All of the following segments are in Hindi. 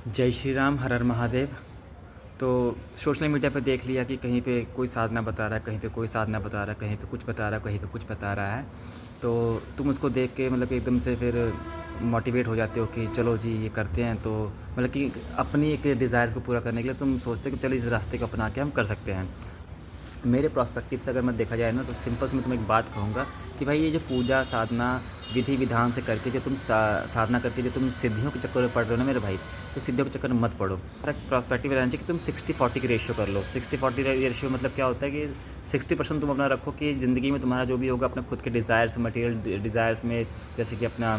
जय श्री राम, हर हर महादेव। तो सोशल मीडिया पे देख लिया कि कहीं पे कोई साधना बता रहा है, कहीं पे कोई साधना बता रहा है, कहीं पे कुछ बता रहा है, कहीं पे कुछ बता रहा है। तो तुम उसको देख के मतलब कि एकदम से फिर मोटिवेट हो जाते हो कि चलो जी ये करते हैं। तो मतलब कि अपनी एक डिज़ायर को पूरा करने के लिए तुम सोचते हो कि चलो इस रास्ते को अपना के हम कर सकते हैं। मेरे पर्सपेक्टिव से अगर मैं देखा जाए ना, तो सिंपल से मैं तुम्हें एक बात कहूँगा कि भाई ये जो पूजा साधना विधि विधान से करके जो तुम साधना करके जो तुम सिद्धियों के चक्कर में पड़ रहे हो ना मेरे भाई, तो सिद्धियों के चक्कर में मत पड़ो। मेरा पर्सपेक्टिव रहना चाहिए कि तुम 60-40 की रेशियो कर लो। 60-40 रेशियो मतलब क्या होता है कि 60% तुम अपना रखो कि ज़िंदगी में तुम्हारा जो भी होगा अपने खुद के डिज़ायर्स, मटेरियल डिज़ायर्स में, जैसे कि अपना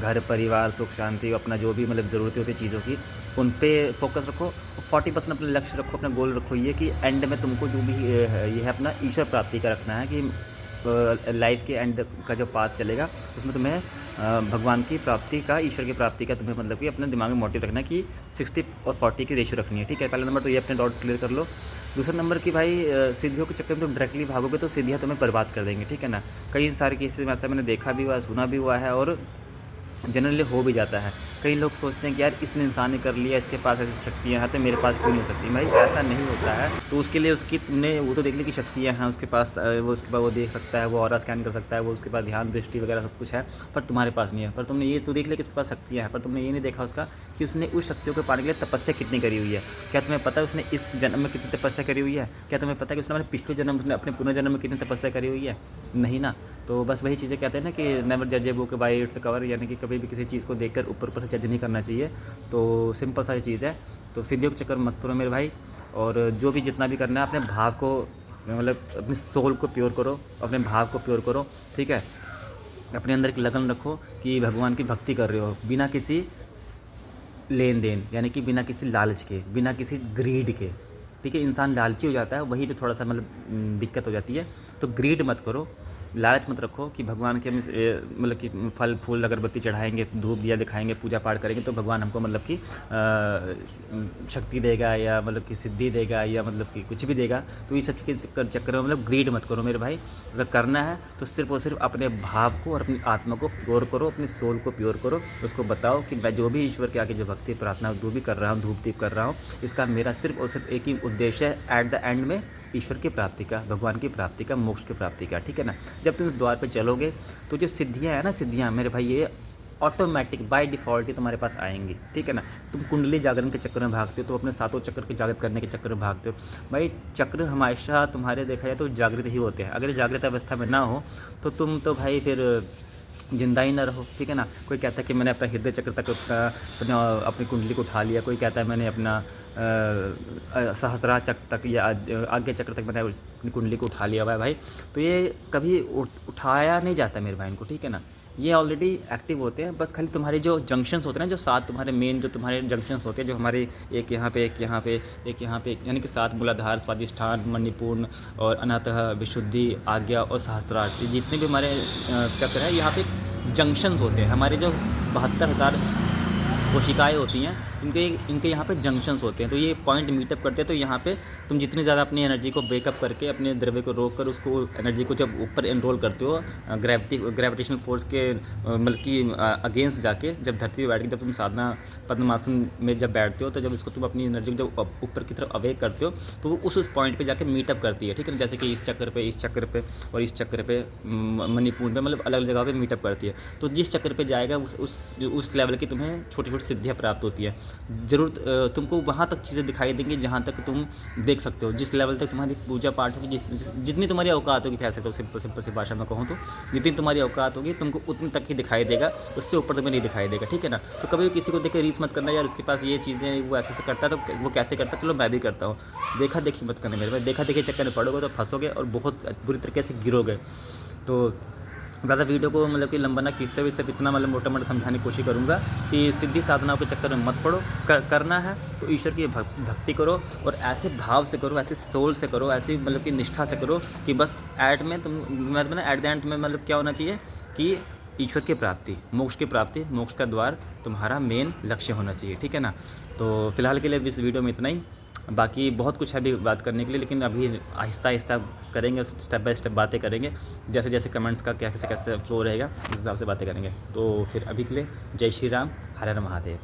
घर परिवार सुख शांति, अपना जो भी मतलब ज़रूरतें होती है चीज़ों की, उन पे फोकस रखो। 40% अपने लक्ष्य रखो, अपना गोल रखो ये कि एंड में तुमको जो भी ये है अपना ईश्वर प्राप्ति का रखना है कि लाइफ के एंड का जो पाथ चलेगा उसमें तुम्हें भगवान की प्राप्ति का, ईश्वर की प्राप्ति का तुम्हें मतलब कि अपने दिमाग में मोटिव रखना है कि 60 और 40 की रेशियो रखनी है। ठीक है, पहला नंबर तो ये अपने डाउट क्लियर कर लो। दूसरा नंबर कि भाई सिद्धियों के चक्कर में तुम डायरेक्टली भागोगे तो सिद्धियाँ तुम्हें बर्बाद कर देंगे। ठीक है ना, कई सारे केसेस में ऐसा मैंने देखा भी हुआ है, सुना भी हुआ है और जनरली हो भी जाता है। कई लोग सोचते हैं कि यार इस इंसान ने कर लिया, इसके पास ऐसी शक्तियाँ हैं तो मेरे पास क्यों नहीं हो सकती। भाई ऐसा नहीं होता है। तो उसके लिए उसकी तुमने वो तो देख ली कि शक्तियाँ हैं उसके पास, वो उसके पास वो देख सकता है, वो ऑरा स्कैन कर सकता है, वो उसके पास ध्यान दृष्टि वगैरह सब कुछ है, पर तुम्हारे पास नहीं है। पर तुमने ये तो देख लिया कि उसके पास शक्तियाँ हैं, पर तुमने ये नहीं देखा उसका कि उसने उस शक्तियों को पाने के लिए तपस्या कितनी करी हुई है। क्या तुम्हें पता है उसने इस जन्म में कितनी तपस्या करी हुई है? क्या तुम्हें पता है कि उसने अपने पिछले जन्म, उसने अपने पुनर्जन्म में कितनी तपस्या करी हुई है? नहीं ना। तो बस वही चीज़ें कहते हैं ना कि नेवर जज a book by its cover, यानी कि कभी भी किसी चीज़ को देखकर ऊपर ऊपर से जज नहीं करना चाहिए। तो सिंपल सा चीज़ है। तो सिद्धियों के चक्कर मत पड़ो मेरे भाई, और जो भी जितना भी करना है अपने भाव को, मतलब अपनी सोल को प्योर करो, अपने भाव को प्योर करो। ठीक है, अपने अंदर एक लगन रखो कि भगवान की भक्ति कर रहे हो बिना किसी लेन देन, यानी कि बिना किसी लालच के, बिना किसी ग्रीड के। ठीक है, इंसान लालची हो जाता है, वहीं पे थोड़ा सा मतलब दिक्कत हो जाती है। तो ग्रीड मत करो, लालच मत रखो कि भगवान के मतलब कि फल फूल अगरबत्ती चढ़ाएंगे, धूप दिया दिखाएंगे, पूजा पाठ करेंगे तो भगवान हमको मतलब कि शक्ति देगा या मतलब कि सिद्धि देगा या मतलब कि कुछ भी देगा। तो ये सब के चक्कर में मतलब ग्रीड मत करो मेरे भाई। अगर करना है तो सिर्फ और सिर्फ अपने भाव को और अपनी आत्मा को प्योर करो, अपनी सोल को प्योर करो। उसको बताओ कि मैं जो भी ईश्वर के आगे जो भक्ति प्रार्थना जो भी कर रहा हूँ, धूप दीप कर रहा हूँ, इसका मेरा सिर्फ और सिर्फ एक ही उद्देश्य है, एट द एंड में ईश्वर की प्राप्ति का, भगवान की प्राप्ति का, मोक्ष की प्राप्ति का। ठीक है ना, जब तुम इस द्वार पे चलोगे तो जो सिद्धियाँ हैं ना, सिद्धियाँ मेरे भाई ये ऑटोमेटिक बाय डिफ़ॉल्ट ही तुम्हारे पास आएंगी। ठीक है ना, तुम कुंडली जागरण के चक्कर में भागते हो तो अपने सातों चक्र के जागृत करने के चक्कर में भागते हो। भाई चक्र हमेशा तुम्हारे देखा जाए तो जागृत ही होते हैं। अगर जागृत अवस्था में ना हो तो तुम तो भाई फिर जिंदा ही ना रहो। ठीक है ना, कोई कहता है कि मैंने अपना हृदय चक्र तक अपनी कुंडली को उठा लिया, कोई कहता है मैंने अपना सहस्रार चक्र तक या आज्ञा चक्र तक मैंने अपनी कुंडली को उठा लिया हुआ है भाई। तो ये कभी उठाया नहीं जाता मेरे भाई इनको। ठीक है ना, ये ऑलरेडी एक्टिव होते हैं, बस खाली तुम्हारे जो जंक्शंस होते हैं ना, जो 7 तुम्हारे मेन जो तुम्हारे जंक्शंस होते हैं, जो हमारे एक यहाँ पे, एक यहाँ पे, एक यहाँ पे, यानी कि 7 मूलाधार, स्वादिष्ठान, मणिपूर्ण और अनाहतः, विशुद्धि, आज्ञा और सहस्त्रार, ये जितने भी हमारे चक्र हैं यहाँ पे जंक्शंस होते हैं। हमारे जो 72,000 कोशिकाएँ होती हैं, इनके इनके यहाँ पे जंक्शंस होते हैं। तो ये पॉइंट मीटअप करते हैं। तो यहाँ पे तुम जितनी ज़्यादा अपनी एनर्जी को ब्रेकअप करके, अपने द्रव्य को रोक कर उसको एनर्जी को जब ऊपर एनरोल करते हो ग्रेविटेशनल फोर्स के मतलब कि अगेंस्ट जाके, जब धरती पर बैठ के जब तुम साधना पद्मासन में जब बैठते हो, तो जब इसको तुम अपनी एनर्जी को जब ऊपर की तरफ अवेक करते हो तो वो उस पॉइंट पर जाके मीटअप करती है। ठीक है, जैसे कि इस चक्कर पे, इस चक्कर पे और इस चक्कर पे, मणिपुर पे, मतलब अलग अलग जगह पे मीटअप करती है। तो जिस चक्कर पे जाएगा उस लेवल की तुम्हें छोटी छोटी सिद्धियाँ प्राप्त होती है। ज़रूर तुमको वहाँ तक चीज़ें दिखाई देंगी जहाँ तक तुम देख सकते हो, जिस लेवल तक तुम्हारी पूजा पाठ होगी, जितनी तुम्हारी औकात होगी, कह सकते हो सिंपल सी भाषा में कहूँ तो जितनी तुम्हारी औकात होगी तुमको उतनी तक ही दिखाई देगा, उससे ऊपर तुम्हें नहीं दिखाई देगा। ठीक है ना, तो कभी भी किसी को देख के रीच मत करना यार उसके पास ये चीज़ें, वो ऐसे करता है तो वो कैसे करता है, चलो मैं भी करता हूँ। देखा देखी मत करना मेरे भाई, देखा देखी चक्कर में पड़ोगे तो फंसोगे और बहुत बुरी तरीके से गिरोगे। तो ज़्यादा वीडियो को मतलब कि लंबा ना खींचते हुए सिर्फ इतना मतलब मोटा मोटा समझाने की कोशिश करूँगा कि सिद्धि साधनाओं के चक्कर में मत पड़ो। करना है तो ईश्वर की भक्ति करो, और ऐसे भाव से करो, ऐसे सोल से करो, ऐसी मतलब कि निष्ठा से करो कि बस एट में तुम मतलब ना एट द एंड में मतलब क्या होना चाहिए कि ईश्वर की प्राप्ति, मोक्ष की प्राप्ति, मोक्ष का द्वार तुम्हारा मेन लक्ष्य होना चाहिए। ठीक है ना, तो फिलहाल के लिए इस वीडियो में इतना ही। बाकी बहुत कुछ है अभी बात करने के लिए, लेकिन अभी आहिस्ता आहिस्ता करेंगे, स्टेप बाय स्टेप बातें करेंगे, जैसे जैसे कमेंट्स का कैसे कैसे फ्लो रहेगा उस हिसाब से बातें करेंगे। तो फिर अभी के लिए जय श्री राम, हर हर महादेव।